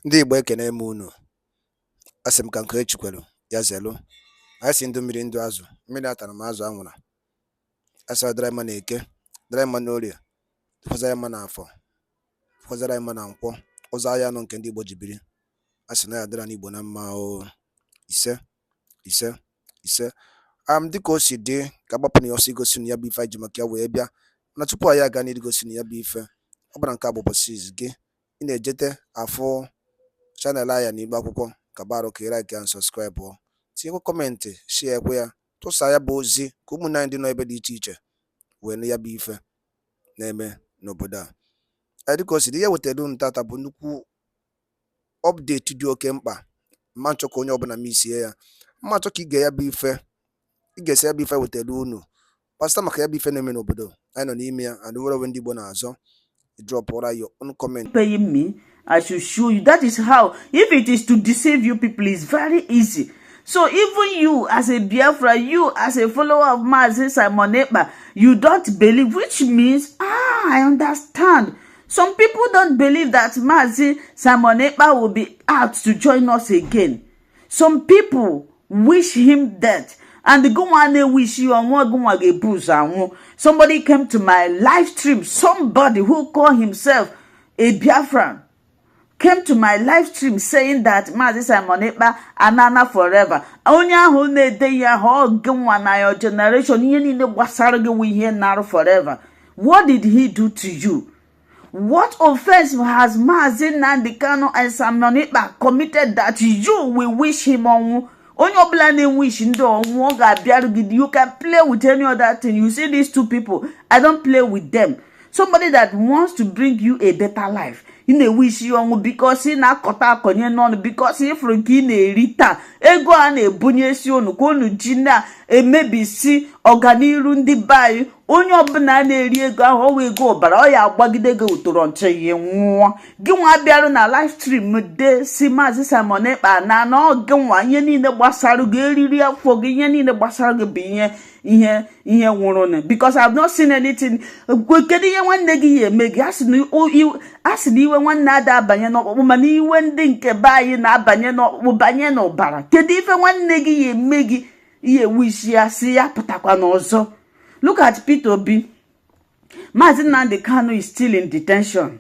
Ndị Igbo ekene m unu. Asị m ka nke echikwelu ya zelu. Anyị si ndụ mmiri ndụ azụ, mmiri atara m azụ anwụra. Asị ọ dịrị mma na eke, dịrị mma n'orie, fọzara mma n'afọ, fọzara mma na nkwọ, ụzọ ahịa anọ nke ndị Igbo ji biri. Asị na ya dịra n'Igbo na mma o. Ise ise ise. Dịka o si dị ka agbapụ na ya ọsọ igosi na ya bụ ife anyị ji maka ya wee bịa. Na tupu anyị aga n'iru gosi na ya bụ ife, ọ bụla nke a bụ ụbọchị izu gị, ị na-ejete afụ chanel anya n'igbe akwụkwọ ka baro ka like and subscribe ọ, tinyekwa kọmentị, share ekwe ya, tụsa ya bụ ozi ka ụmụnne anyị dị n'ebe dị iche iche wee nụ ya bụ ife na-eme n'obodo a. Dịka o si dị, ihe wetara unu tata bụ nnukwu ọpdeti dị oke mkpa. Mma nchọ ka onye ọbụla misie ya, mma nchọ ka ị ga-ya bụ ife, ị ga-esi ya bụ ife wetara unu kpasịta maka ya bụ ife na-eme n'obodo anyị nọ n'ime ya. And were ndị Igbo na-azọ, drop your own comment. Paying me, I should show you. That is how. If it is to deceive you people, it's very easy. So even you as a Biafra, you as a follower of Mazi Simon Ekpa, you don't believe, which means, I understand. Some people don't believe that Mazi Simon Ekpa will be out to join us again. Some people wish him death. And the one wish you on what somebody came to my live stream. Somebody who called himself a Biafran came to my live stream saying that Mazi Simon Ekpa anana forever. Onya who ne de ya ho na your generation yen ne wasarage we here now forever. What did he do to you? What offense has Mazi Nnamdi Kanu and Simon Ekpa committed that you will wish him on? You can play with any other thing. You see these two people, I don't play with them. Somebody that wants to bring you a better life, in a wish you on because he na kota konye non because he franki ne rita ego ane bunyesion konu jina e maybe si organiru ndi bayi onye obuna na eri ego ahụ we go bara o ya agbagide go utoro nche ye nwa gi nwa biaru na live stream de si Mazi Simon Ekpa na no gi nwa ihe niile gbasaru go eriri afọ gi ihe niile gbasaru go bi ihe nwụrụ na because I've not seen anything. Kedu ihe nwanne gi ye eme gi asị na iwe nwanne ada abanye n'ọkpụkpụ mana iwe ndị nke be anyị na-abanye n'ọkpụkpụ banye n'ọbara. Kedu ife nwanne gi ye eme gi ihe wishi ya si ya pụtakwa n'ọzọ? Look at Peter Obi. Mazi Nnamdi Kanu is still in detention.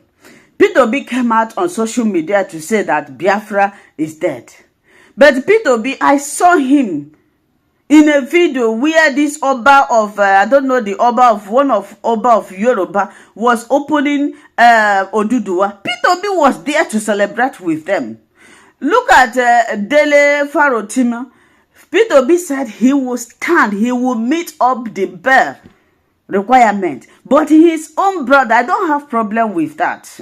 Peter Obi came out on social media to say that Biafra is dead. But Peter Obi, I saw him in a video where this Oba of, I don't know, the Oba of, one of Oba of Yoruba was opening Oduduwa. Peter Obi was there to celebrate with them. Look at Dele Farotima. Peter Obi said he will stand, he will meet up the bare requirement. But his own brother, I don't have problem with that.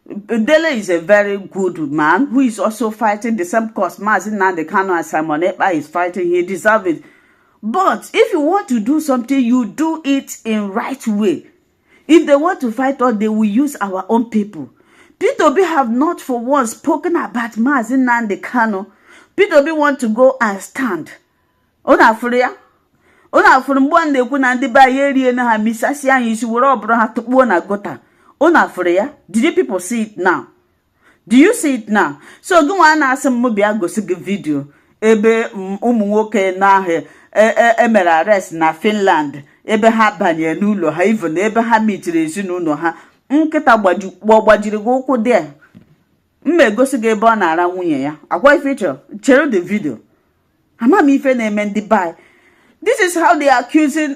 Dele is a very good man who is also fighting the same cause Mazi Nnamdi Kanu and Simon Ekpa is fighting. He deserves it. But if you want to do something, you do it in right way. If they want to fight us, they will use our own people. Peter Obi have not for once spoken about Mazi Nnamdi Kanu. Peter Obi want to go and stand. Ona afria. Ona afuru mgbe na-ekwu na ndị ba ya erie na ha misasi anyị isi were obro ha tukpuo na gota. Ona afria. Did you people see it now? Do you see it now? So go on na asem mo bia gosi gi video ebe ụmụ nwoke na ahụ emere arrest na Finland ebe ha banye n'ụlọ ha even ebe ha mitire ezinụlọ ha nkịta gbajiri gị ụkwụ dị. Mme gosi gị ebe ọ na-ara nwunye ya. Akwa ife chere the video. Amam ife na-eme ndị bai. This is how they are accusing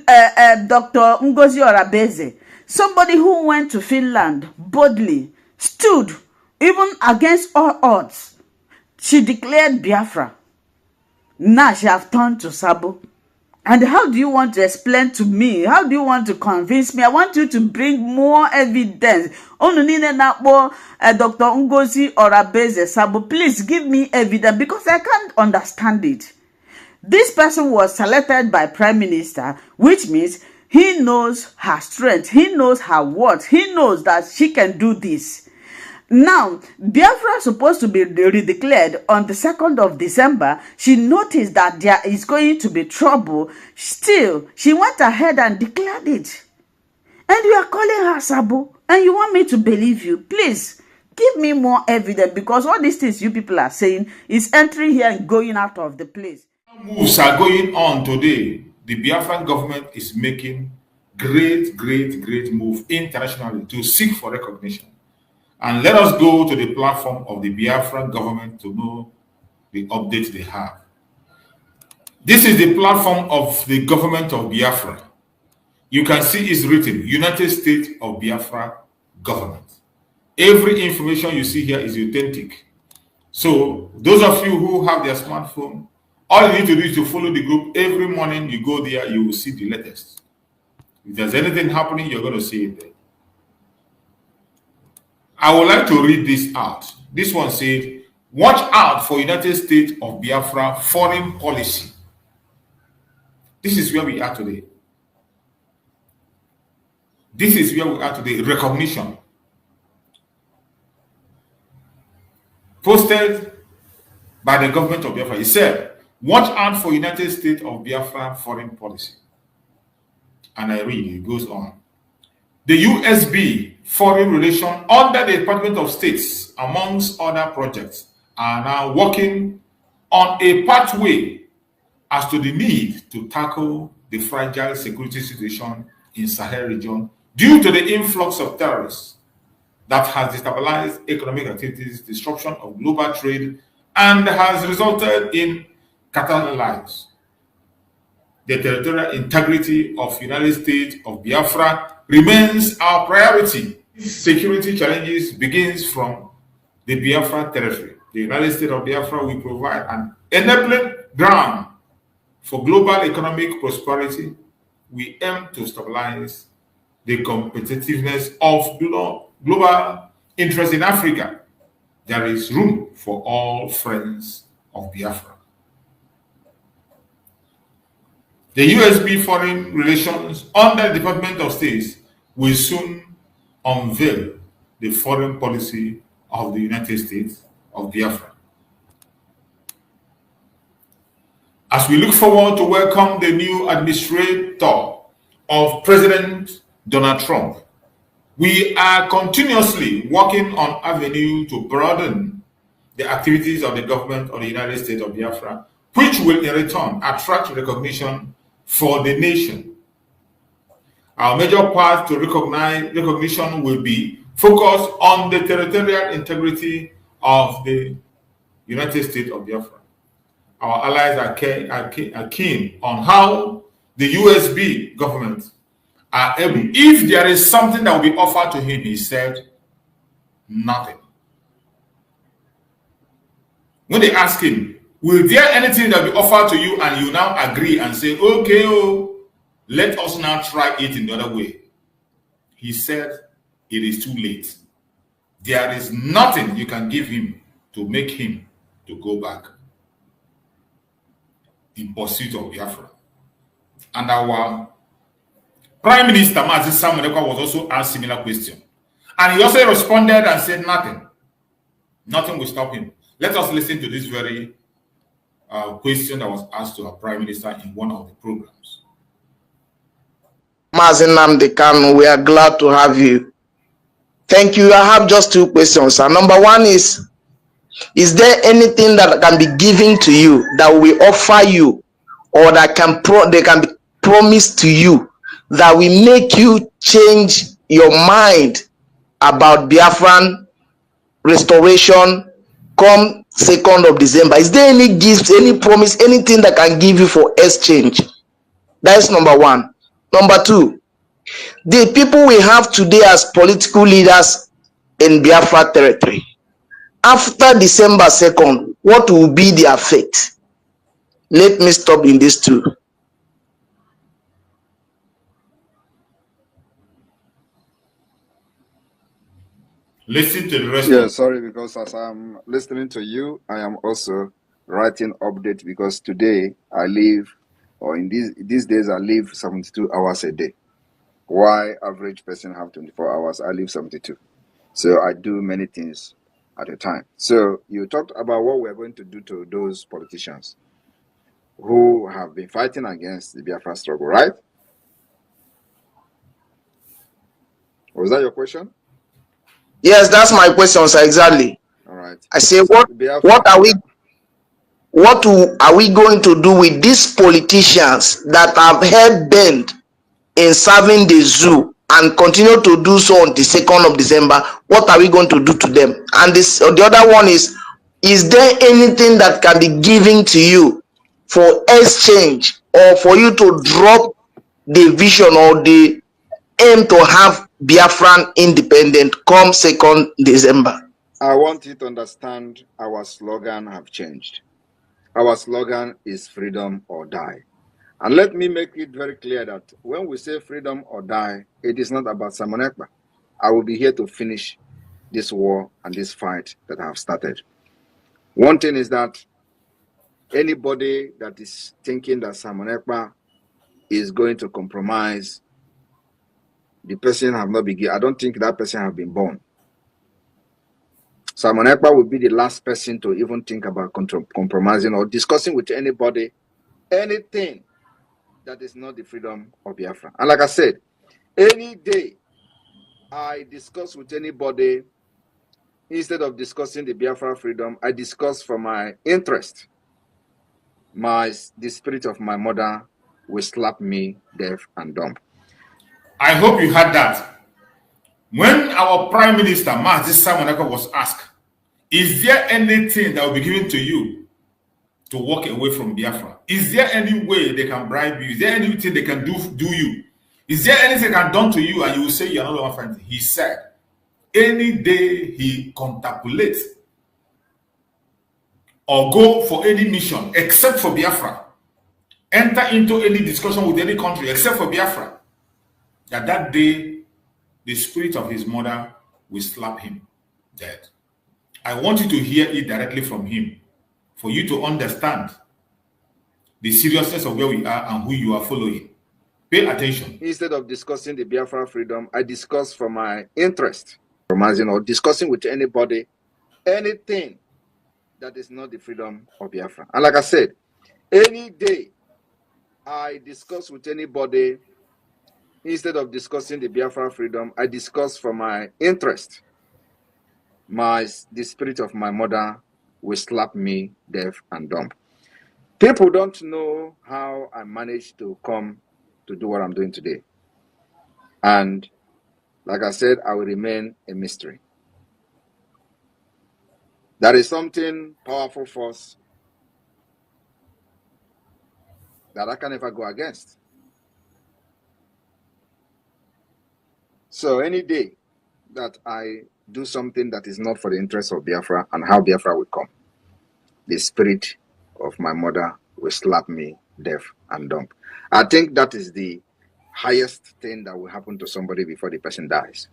Dr. Ngozi Orabeze, somebody who went to Finland boldly, stood even against all odds. She declared Biafra. Now she have turned to Sabo. And how do you want to explain to me? How do you want to convince me? I want you to bring more evidence. Dr. Ngozi Orabeze Sabo, please give me evidence because I can't understand it. This person was selected by Prime Minister, which means he knows her strength. He knows her worth. He knows that she can do this. Now, Biafra is supposed to be redeclared on the 2nd of December. She noticed that there is going to be trouble. Still, she went ahead and declared it. And you are calling her Sabo. And you want me to believe you. Please, Give me more evidence, because all these things you people are saying is entering here and going out of the place. Moves are going on today. The Biafran government is making great move internationally to seek for recognition. And let us go to the platform of the Biafran government to know the updates they have. This is the platform of the government of Biafra. You can see it's written United States of Biafra government. Every information you see here is authentic. So those of you who have their smartphone, all you need to do is to follow the group. Every morning you go there, you will see the latest. If there's anything happening, you're going to see it there. I would like to read this out. This one said, watch out for United States of Biafra foreign policy. This is where we are today. This is where we are today. Recognition. Posted by the government of Biafra. It said, watch out for United States of Biafra foreign policy. And I read, it goes on. The USB foreign relation under the Department of States, amongst other projects, are now working on a pathway as to the need to tackle the fragile security situation in Sahel region due to the influx of terrorists that has destabilized economic activities, disruption of global trade, and has resulted in countless lives. The territorial integrity of United States of Biafra remains our priority. Security challenges begins from the Biafra territory. The United States of Biafra will provide an enabling ground for global economic prosperity. We aim to stabilize the competitiveness of global interest in Africa. There is room for all friends of Biafra. The USB Foreign Relations under the Department of State will soon unveil the foreign policy of the United States of Biafra. As we look forward to welcome the new administrator of President Donald Trump, we are continuously working on avenues to broaden the activities of the government of the United States of Biafra, which will in return attract recognition for the nation. Our major path to recognition will be focused on the territorial integrity of the United States of Biafra. Our allies are keen on how the USB government are able. If there is something that will be offered to him, he said, nothing. When they ask him, will there anything that will be offered to you, and you now agree and say, okay, let us now try it in the other way. He said, it is too late. There is nothing you can give him to make him to go back in pursuit of Biafra. And our Prime Minister, Mazi Samuel, was also asked similar question. And he also responded and said nothing. Nothing will stop him. Let us listen to this very question that was asked to our Prime Minister in one of the programs. Mazi Nnamdi Kanu, we are glad to have you. Thank you. I have just two questions. And number one is there anything that can be given to you that we offer you, or that they can be promised to you that will make you change your mind about Biafran restoration come 2nd of December? Is there any gifts, any promise, anything that can give you for exchange? That is number one. Number two, the people we have today as political leaders in Biafra territory, after December 2nd, what will be their fate? Let me stop in these two. Listen to the rest. Yeah, sorry, because as I'm listening to you, I am also writing update, because today I live, or in these days I live 72 hours a day. Why average person have 24 hours? I live 72. So I do many things at a time. So you talked about what we're going to do to those politicians who have been fighting against the Biafra struggle, right? Was that your question? Yes, that's my question, sir. Exactly. All right. I say, So what are we going to do with these politicians that have held bent in serving the zoo and continue to do so on the 2nd of December? What are we going to do to them? And the other one is there anything that can be given to you for exchange or for you to drop the vision or the aim to have Biafran independent come 2nd December? I want you to understand our slogan have changed. Our slogan is freedom or die. And let me make it very clear that when we say freedom or die, it is not about Simon Ekpa. I will be here to finish this war and this fight that I have started. One thing is that anybody that is thinking that Simon Ekpa is going to compromise, the person have not been, I don't think that person have been born. Simon Ekpa will be the last person to even think about compromising or discussing with anybody anything that is not the freedom of Biafra. And like I said, any day I discuss with anybody, instead of discussing the Biafra freedom, I discuss for my interest. The spirit of my mother will slap me deaf and dumb. I hope you heard that. When our Prime Minister, Mazi Simon Ekpa, was asked, is there anything that will be given to you to walk away from Biafra? Is there any way they can bribe you? Is there anything they can do you? Is there anything they can done to you and you will say you're not the one fighting? He said, any day he contemplates or go for any mission except for Biafra, enter into any discussion with any country except for Biafra, that day the spirit of his mother will slap him dead. I want you to hear it directly from him for you to understand the seriousness of where we are and who you are following. Pay attention. Instead of discussing the Biafra freedom, I discuss for my interest. Or discussing with anybody anything that is not the freedom of Biafra. And like I said, any day I discuss with anybody, instead of discussing the Biafra freedom, I discuss for my interest. The spirit of my mother will slap me deaf and dumb. People don't know how I managed to come to do what I'm doing today. And like I said, I will remain a mystery. There is something powerful force that I can never go against. So any day that I do something that is not for the interest of Biafra and how Biafra will come, the spirit of my mother will slap me deaf and dumb. I think that is the highest thing that will happen to somebody before the person dies.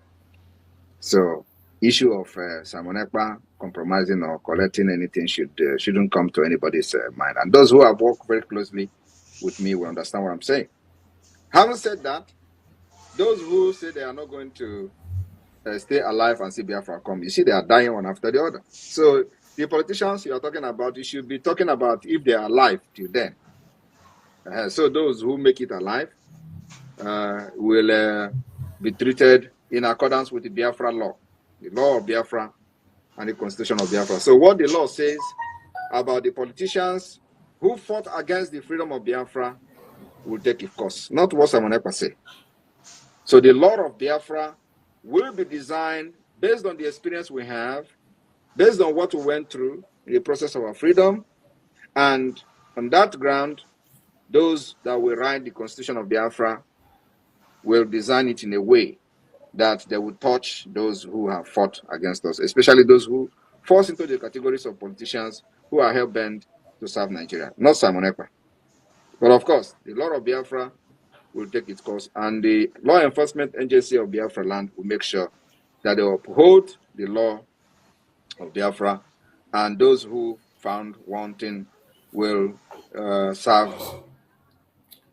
So issue of Simon Ekpa compromising or collecting anything shouldn't come to anybody's mind. And those who have worked very closely with me will understand what I'm saying. Having said that, those who say they are not going to stay alive and see Biafra come, you see they are dying one after the other. So the politicians you are talking about, you should be talking about if they are alive till then. So those who make it alive will be treated in accordance with the Biafra law, the law of Biafra and the constitution of Biafra. So what the law says about the politicians who fought against the freedom of Biafra will take its course, not what Simon Ekpa say. So the law of Biafra will be designed based on the experience we have, based on what we went through in the process of our freedom, and on that ground, those that will write the constitution of Biafra will design it in a way that they will touch those who have fought against us, especially those who fall into the categories of politicians who are hell-bent to serve Nigeria, not Simon Ekpa. But of course, the law of Biafra will take its course, and the law enforcement agency of Biafra land will make sure that they uphold the law of Biafra, and those who found wanting will serve.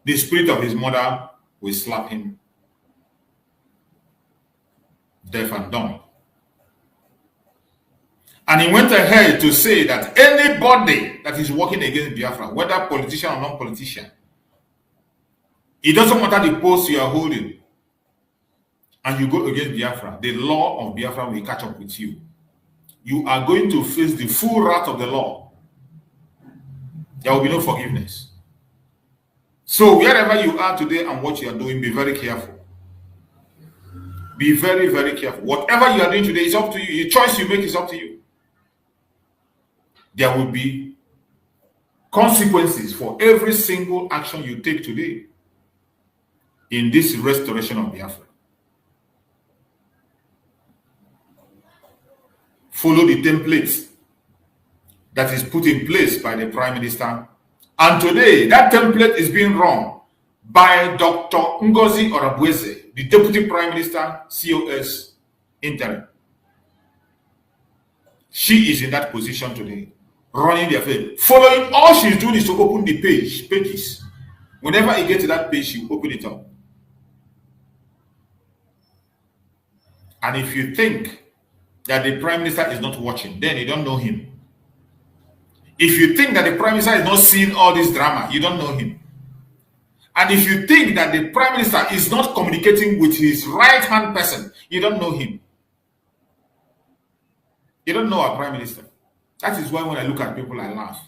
The spirit of his mother will slap him deaf and dumb. And he went ahead to say that anybody that is working against Biafra, whether politician or non-politician, it doesn't matter the post you are holding. and you go against Biafra, the law of Biafra will catch up with you. You are going to face the full wrath of the law. There will be no forgiveness. So wherever you are today and what you are doing, be very careful. Be very, very careful. Whatever you are doing today is up to you. The choice you make is up to you. There will be consequences for every single action you take today in this restoration of Biafra. Follow the templates that is put in place by the Prime Minister. And today, that template is being run by Dr. Ngozi Orabueze, the Deputy Prime Minister, COS interim. She is in that position today, running the affair. Following, all she's doing is to open the pages. Whenever you get to that page, she open it up. And if you think that the Prime Minister is not watching, then you don't know him. If you think that the Prime Minister is not seeing all this drama, you don't know him. And if you think that the Prime Minister is not communicating with his right-hand person, you don't know him. You don't know our Prime Minister. That is why when I look at people, I laugh.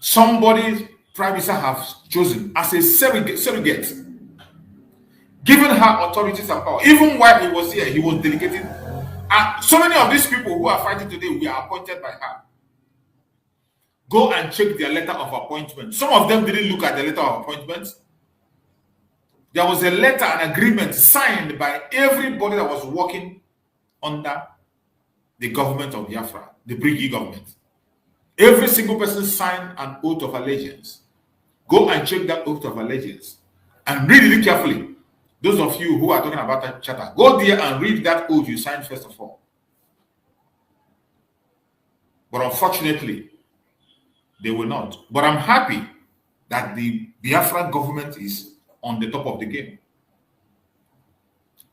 Somebody Prime Minister has chosen as a surrogate, given her authorities and power. Even while he was here, he was delegating. And so many of these people who are fighting today were appointed by her. Go and check their letter of appointment. Some of them didn't look at the letter of appointment. There was a letter, an agreement signed by everybody that was working under the government of Biafra, the Brigade government. Every single person signed an oath of allegiance. Go and check that oath of allegiance and read it carefully. Those of you who are talking about that charter, go there and read that oath you signed first of all. But unfortunately, they will not. But I'm happy that the Biafran government is on the top of the game.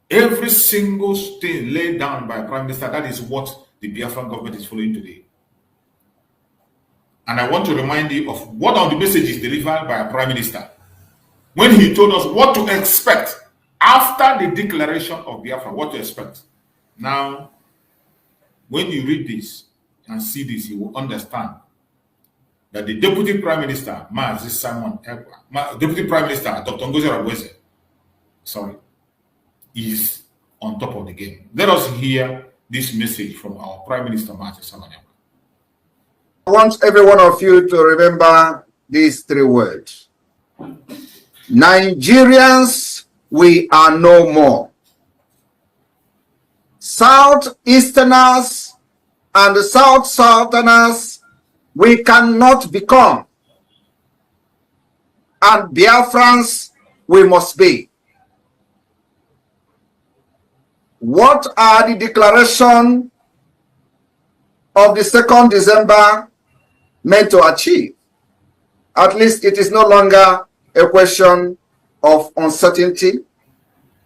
Every single thing laid down by Prime Minister, that is what the Biafran government is following today. And I want to remind you of one of the messages delivered by a Prime Minister when he told us what to expect after the declaration of Biafra, what to expect. Now, when you read this and see this, you will understand that the Deputy Prime Minister, Deputy Prime Minister, Dr. Ngozi Orabueze, is on top of the game. Let us hear this message from our Prime Minister, I want every one of you to remember these three words. Nigerians, we are no more. Southeasterners and Southerners, we cannot become. And Biafrans, we must be. What are the declaration of the 2nd December meant to achieve? At least it is no longer a question of uncertainty.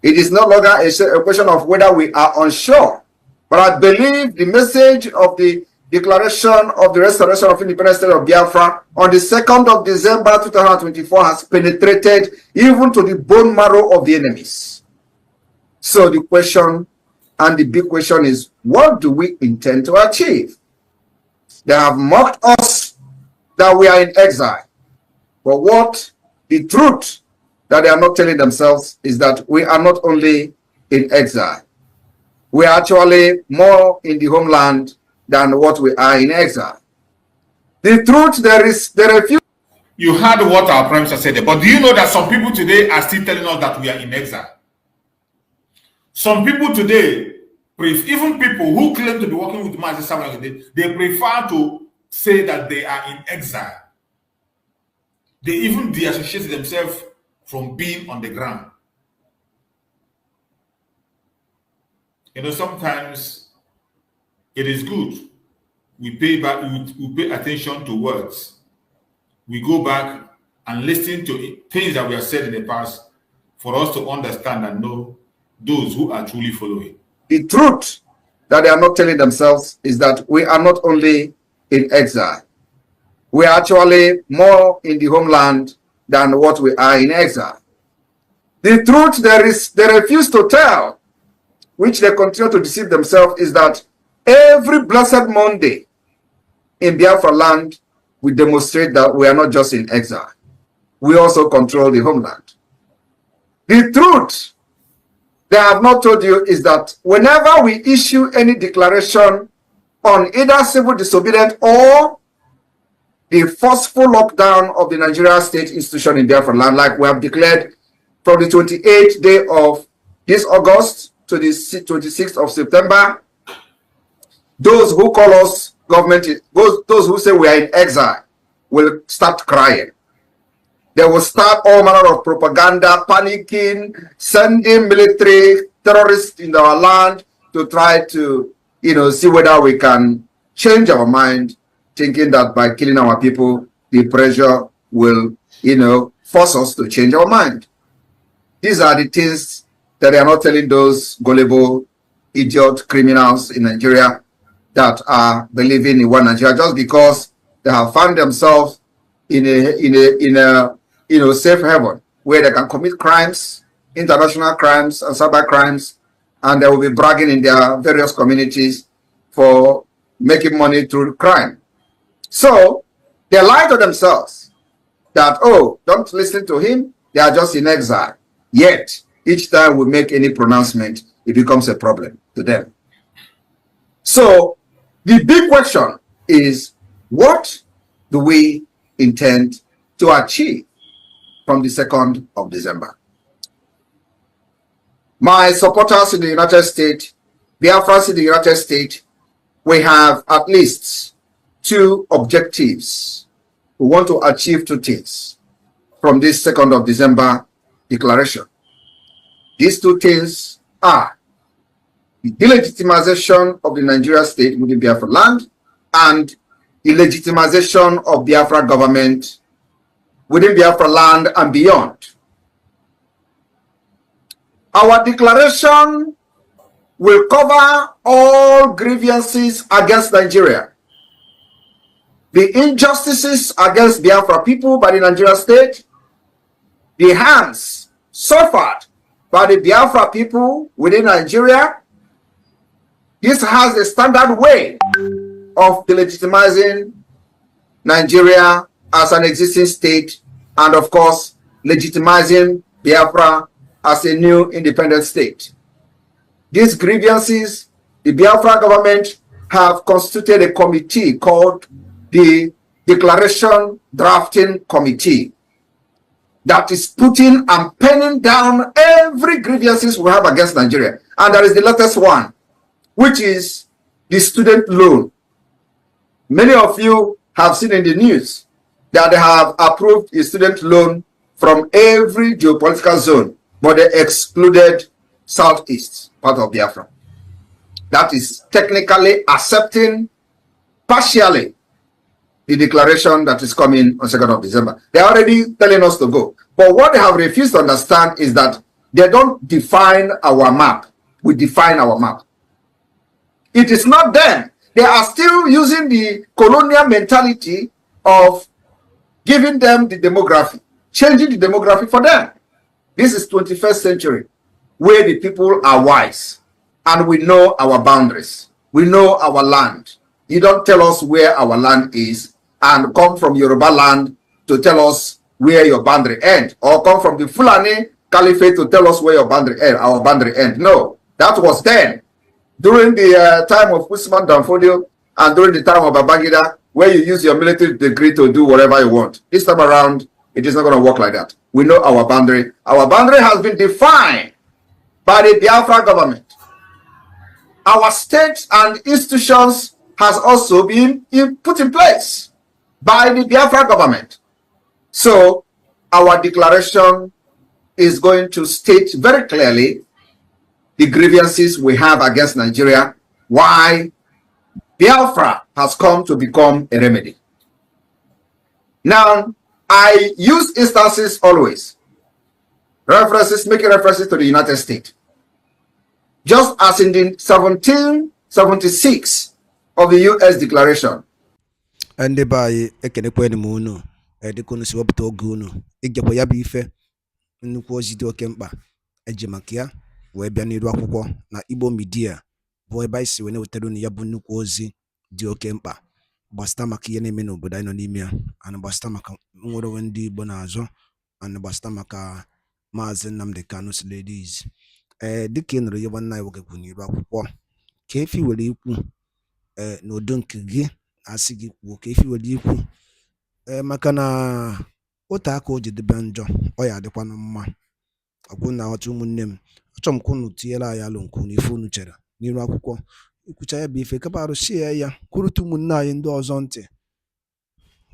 It is no longer a question of whether we are unsure. But I believe the message of the declaration of the restoration of independent state of Biafra on the 2nd of December 2024 has penetrated even to the bone marrow of the enemies. So the question, and the big question is, what do we intend to achieve? They have mocked us that we are in exile. But what the truth that they are not telling themselves is that we are not only in exile. We are actually more in the homeland than what we are in exile. The truth, there are few. You heard what our Prime Minister said, but do you know that some people today are still telling us that we are in exile? Some people today, even people who claim to be working with Mazi Samuel, they prefer to say that they are in exile. They even disassociate themselves from being on the ground. You know, sometimes it is good. We pay back, we pay attention to words. We go back and listen to things that we have said in the past for us to understand and know those who are truly following. The truth that they are not telling themselves is that we are not only in exile. We are actually more in the homeland than what we are in exile. The truth they refuse to tell, which they continue to deceive themselves, is that every blessed Monday in Biafra land, we demonstrate that we are not just in exile. We also control the homeland. The truth they have not told you is that whenever we issue any declaration on either civil disobedience or the forceful lockdown of the Nigeria state institution in Biafra land, like we have declared from the 28th day of this August to the 26th of September, those who call us government, those who say we are in exile, will start crying. They will start all manner of propaganda, panicking, sending military terrorists in our land to try to, see whether we can change our mind, thinking that by killing our people, the pressure will, force us to change our mind. These are the things that they are not telling those gullible, idiot criminals in Nigeria that are believing in one Nigeria just because they have found themselves in a safe haven where they can commit crimes, international crimes and cyber crimes, and they will be bragging in their various communities for making money through crime. So they lie to themselves that, oh, don't listen to him, they are just in exile. Yet, each time we make any pronouncement, it becomes a problem to them. So the big question is, what do we intend to achieve from the 2nd of December? My supporters in the United States, Biafrans in the United States, we have at least 2 objectives. We want to achieve 2 things from this 2nd of December declaration. These 2 things are the delegitimization of the Nigeria state within Biafra land and the legitimization of Biafra government within Biafra land and beyond. Our declaration will cover all grievances against Nigeria, the injustices against Biafra people by the Nigeria state, the harms suffered by the Biafra people within Nigeria. This has a standard way of delegitimizing Nigeria as an existing state and, of course, legitimizing Biafra as a new independent state. These grievances, the Biafra government have constituted a committee called the Declaration Drafting Committee that is putting and penning down every grievances we have against Nigeria. And there is the latest one, which is the student loan. Many of you have seen in the news that they have approved a student loan from every geopolitical zone, but they excluded Southeast, part of Biafra. That is technically accepting partially the declaration that is coming on 2nd of December. They are already telling us to go. But what they have refused to understand is that they don't define our map. We define our map. It is not them. They are still using the colonial mentality of giving them the demography, changing the demography for them. This is 21st century, where the people are wise and we know our boundaries. We know our land. You don't tell us where our land is and come from Yoruba land to tell us where your boundary ends, or come from the Fulani Caliphate to tell us where your boundary end, our boundary end. No, that was then, during the time of Usman Danfodio and during the time of Babangida, where you use your military degree to do whatever you want. This time around, it is not going to work like that. We know our boundary. Our boundary has been defined by the Biafra government. Our states and institutions has also been put in place by the Biafra government. So our declaration is going to state very clearly the grievances we have against Nigeria, why Biafra has come to become a remedy. Now, I use instances always, making references to the United States. Just as in the 1776 of the U.S. Declaration. Ndị be anyị ekenekweni m unu edikunu si wepụta oge unu igekwa ya bụ ife nnukwu ozi dị oke mkpa eji maka ya wee bịa n'iru akwụkwọ na Igbo Media bụ ebe anyị si wee na-wetara unu ya bụ nnukwu ozi dị oke mkpa gbasịta maka ihe na-eme n'obodo anyị nọ n'ime ya, ana gbasịta maka nnwere onwe ndị Igbo na-azọ, ana gbasịta maka Maazị Nnamdi Kanu's ladies. Dịka ị nụrụ ihe nwanne anyị nwoke kwuru n'iru akwụkwọ, ka efi were ikwu n'udo nke gị asị gị kwuo ka efi were ikwu maka na otu aka o ji dịbe njọ ọ ya adịkwanụ mma. Ọkwụ na ọtụ ụmụnne m, achọrọ m ka unu tinyere anyị alụ nke unu ife unu chere n'iru akwụkwọ, ikwucha ya bụ ife kapa arụsie ya kwurute ụmụnne anyị ndị ọzọ ntị,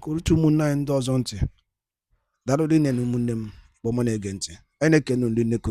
kwurute ụmụnne anyị ndị ọzọ ntị. Daalụ rinne na ụmụnne m Igbo ọma na-ege ntị, anyị na-ekene ndị nnekwu